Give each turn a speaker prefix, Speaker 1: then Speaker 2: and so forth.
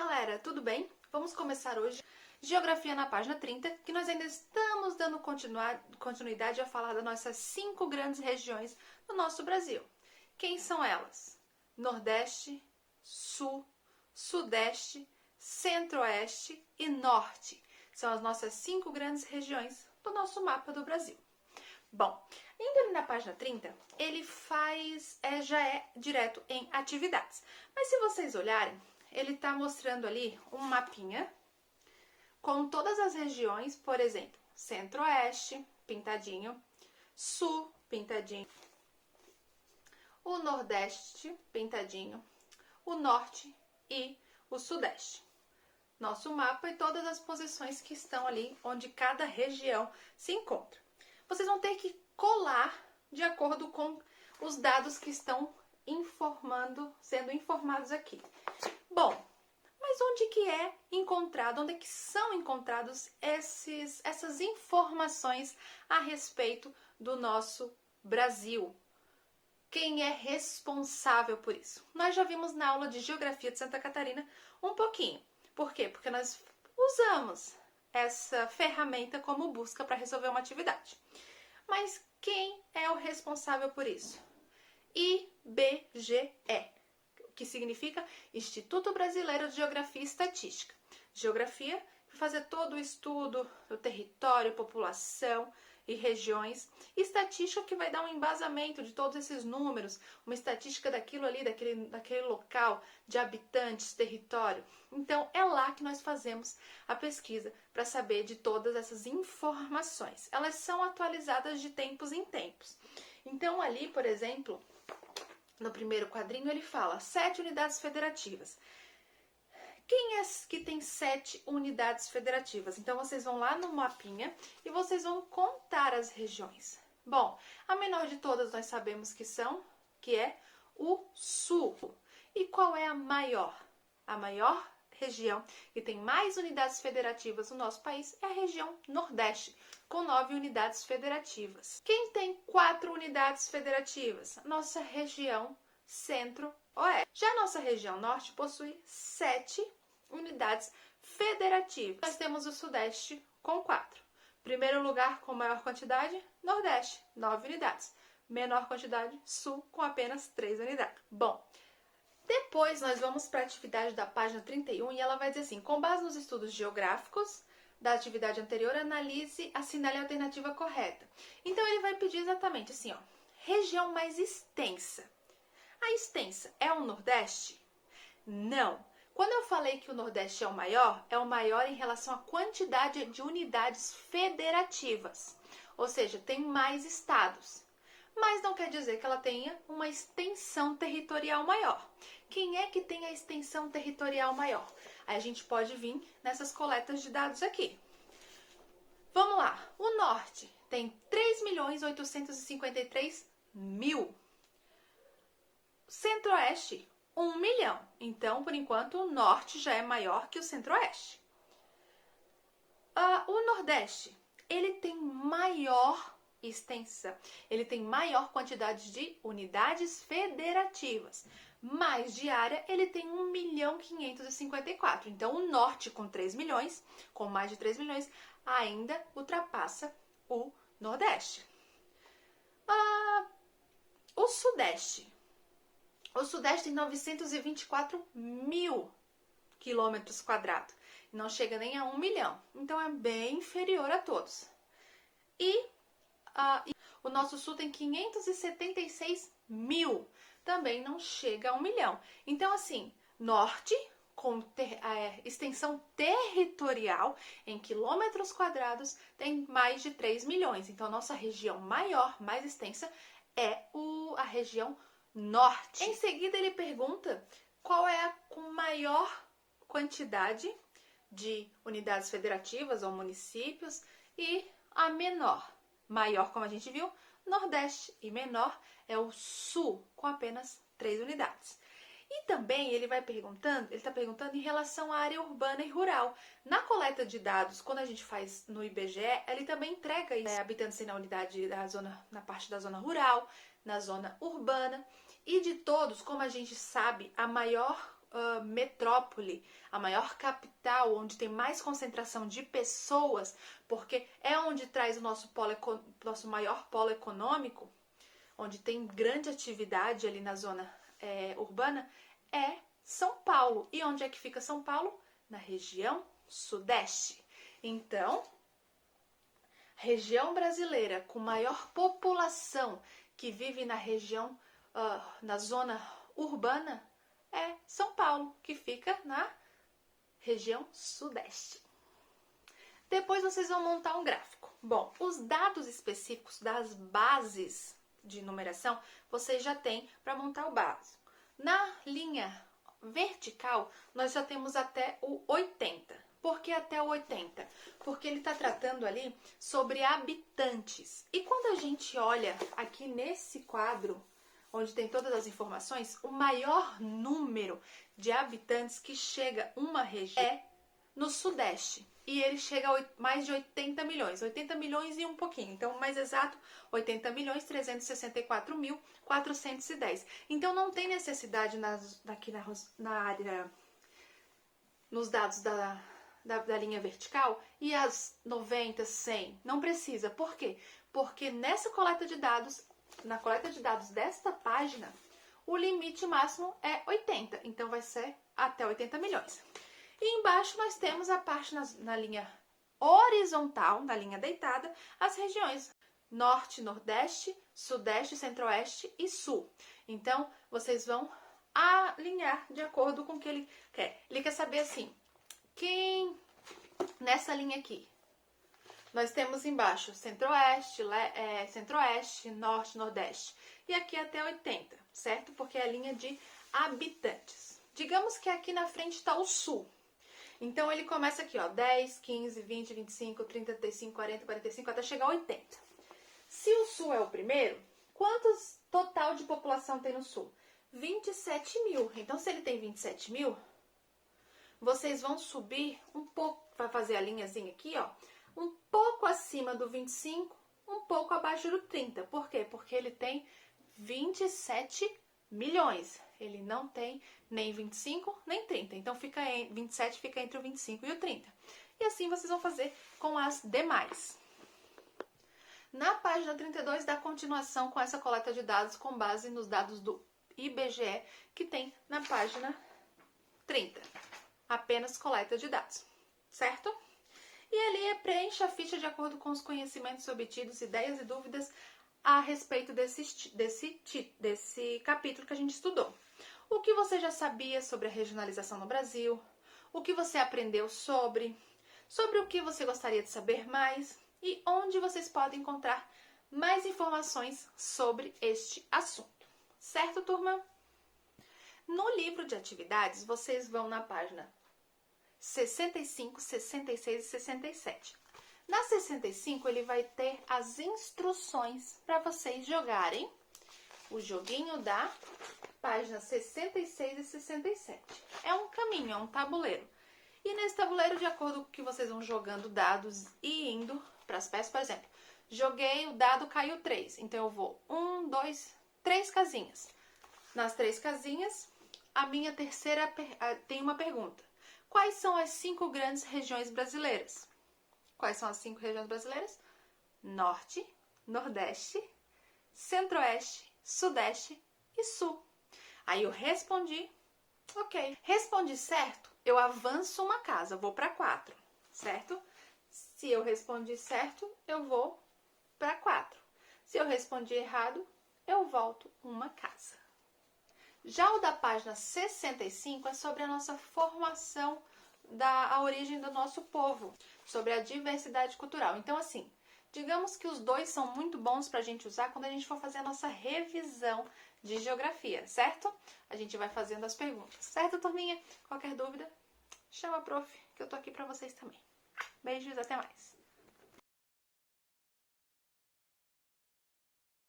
Speaker 1: galera, tudo bem? Vamos começar hoje Geografia na página 30, que nós ainda estamos dando continuidade a falar das nossas 5 grandes regiões do nosso Brasil. Quem são elas? Nordeste, Sul, Sudeste, Centro-Oeste e Norte. São as nossas 5 grandes regiões do nosso mapa do Brasil. Bom, indo ali na página 30, ele já é direto em atividades. Mas se vocês olharem, ele está mostrando ali um mapinha com todas as regiões, por exemplo, Centro-Oeste, pintadinho, Sul, pintadinho, o Nordeste, pintadinho, o Norte e o Sudeste. Nosso mapa e todas as posições que estão ali onde cada região se encontra. Vocês vão ter que colar de acordo com os dados que estão sendo informados aqui. Bom, mas onde que é encontrado, onde é que são encontrados essas informações a respeito do nosso Brasil? Quem é responsável por isso? Nós já vimos na aula de Geografia de Santa Catarina um pouquinho. Por quê? Porque nós usamos essa ferramenta como busca para resolver uma atividade. Mas quem é o responsável por isso? IBGE, que significa Instituto Brasileiro de Geografia e Estatística. Geografia, para fazer todo o estudo do território, população e regiões. Estatística, que vai dar um embasamento de todos esses números, uma estatística daquilo ali, daquele local, de habitantes, território. Então, é lá que nós fazemos a pesquisa para saber de todas essas informações. Elas são atualizadas de tempos em tempos. Então, ali, por exemplo, no primeiro quadrinho, ele fala 7 unidades federativas. Quem é que tem 7 unidades federativas? Então, vocês vão lá no mapinha e vocês vão contar as regiões. Bom, a menor de todas nós sabemos que é o Sul. E qual é a maior? A maior região que tem mais unidades federativas no nosso país é a região Nordeste, com 9 unidades federativas. Quem tem 4 unidades federativas? Nossa região Centro-Oeste. Já a nossa região Norte possui 7 unidades federativas. Nós temos o Sudeste com 4. Primeiro lugar com maior quantidade, Nordeste, 9 unidades. Menor quantidade, Sul, com apenas 3 unidades. Bom, depois nós vamos para a atividade da página 31 e ela vai dizer assim: com base nos estudos geográficos da atividade anterior, analise, assinale a alternativa correta. Então ele vai pedir exatamente assim, ó, região mais extensa. A extensa é o Nordeste? Não. Quando eu falei que o Nordeste é o maior em relação à quantidade de unidades federativas. Ou seja, tem mais estados. Mas não quer dizer que ela tenha uma extensão territorial maior. Quem é que tem a extensão territorial maior? Aí a gente pode vir nessas coletas de dados aqui. Vamos lá. O Norte tem 3.853.000. Centro-Oeste, 1 milhão. Então, por enquanto, o Norte já é maior que o Centro-Oeste. O Nordeste, ele tem maior extensão. Ele tem maior quantidade de unidades federativas. Mais de área, ele tem 1.554.000. Então, o Norte com 3 milhões, com mais de 3 milhões, ainda ultrapassa o Nordeste. O Sudeste. O Sudeste tem 924.000 quilômetros quadrados. Não chega nem a 1 milhão. Então, é bem inferior a todos. E o nosso Sul tem 576.000. Também não chega a 1 milhão. Então, assim, Norte, com extensão territorial em quilômetros quadrados, tem mais de 3 milhões. Então, a nossa região maior, mais extensa, é a região Norte. Em seguida, ele pergunta qual é a maior quantidade de unidades federativas ou municípios e a menor. Maior, como a gente viu, Nordeste, e menor é o Sul, com apenas 3 unidades. E também ele está perguntando em relação à área urbana e rural. Na coleta de dados, quando a gente faz no IBGE, ele também entrega isso, habitantes na unidade na parte da zona rural, na zona urbana. E de todos, como a gente sabe, a maior metrópole, a maior capital, onde tem mais concentração de pessoas, porque é onde traz o nosso maior polo econômico, onde tem grande atividade ali na zona urbana, é São Paulo. E onde é que fica São Paulo? Na região sudeste. Então, região brasileira com maior população que vive na região, na zona urbana, é São Paulo, que fica na região sudeste. Depois vocês vão montar um gráfico. Bom, os dados específicos das bases de numeração, vocês já têm para montar o básico. Na linha vertical, nós já temos até o 80. Por que até o 80? Porque ele está tratando ali sobre habitantes. E quando a gente olha aqui nesse quadro, onde tem todas as informações, o maior número de habitantes que chega uma região é no sudeste. E ele chega a mais de 80 milhões. 80 milhões e um pouquinho. Então, mais exato, 80.364.410. Então, não tem necessidade aqui na área, nos dados da linha vertical, e as 90, 100. Não precisa. Por quê? Porque nessa coleta de dados, na coleta de dados desta página, o limite máximo é 80. Então, vai ser até 80 milhões. E embaixo nós temos a parte na linha horizontal, na linha deitada, as regiões norte, nordeste, sudeste, centro-oeste e sul. Então, vocês vão alinhar de acordo com o que ele quer. Ele quer saber assim, quem nessa linha aqui, nós temos embaixo centro-oeste, centro-oeste, norte, nordeste. E aqui até 80, certo? Porque é a linha de habitantes. Digamos que aqui na frente está o sul. Então, ele começa aqui, ó, 10, 15, 20, 25, 30, 35, 40, 45, até chegar a 80. Se o sul é o primeiro, quantos total de população tem no sul? 27 mil. Então, se ele tem 27 mil, vocês vão subir um pouco, para fazer a linhazinha aqui, ó, um pouco acima do 25, um pouco abaixo do 30. Por quê? Porque ele tem 27 milhões. Ele não tem nem 25, nem 30. Então, 27 fica entre o 25 e o 30. E assim vocês vão fazer com as demais. Na página 32, dá continuação com essa coleta de dados com base nos dados do IBGE, que tem na página 30. Apenas coleta de dados, certo? E ali preencha a ficha de acordo com os conhecimentos obtidos, ideias e dúvidas a respeito desse capítulo que a gente estudou. O que você já sabia sobre a regionalização no Brasil, o que você aprendeu sobre o que você gostaria de saber mais e onde vocês podem encontrar mais informações sobre este assunto. Certo, turma? No livro de atividades, vocês vão na página 65, 66 e 67. Na 65, ele vai ter as instruções para vocês jogarem o joguinho da página 66 e 67. É um caminho, é um tabuleiro. E nesse tabuleiro, de acordo com que vocês vão jogando dados e indo para as peças, por exemplo, joguei, o dado caiu 3. Então, eu vou 1, 2, 3 casinhas. Nas 3 casinhas, a minha terceira tem uma pergunta. Quais são as 5 grandes regiões brasileiras? Quais são as 5 regiões brasileiras? Norte, Nordeste, Centro-Oeste, Sudeste e Sul. Aí eu respondi, ok. Respondi certo, eu avanço uma casa, vou para 4, certo? Se eu respondi certo, eu vou para 4. Se eu respondi errado, eu volto uma casa. Já o da página 65 é sobre a nossa formação, a origem do nosso povo, sobre a diversidade cultural. Então, assim, digamos que os dois são muito bons para a gente usar quando a gente for fazer a nossa revisão de geografia, certo? A gente vai fazendo as perguntas, certo, turminha? Qualquer dúvida, chama a prof, que eu tô aqui para vocês também. Beijos, até mais!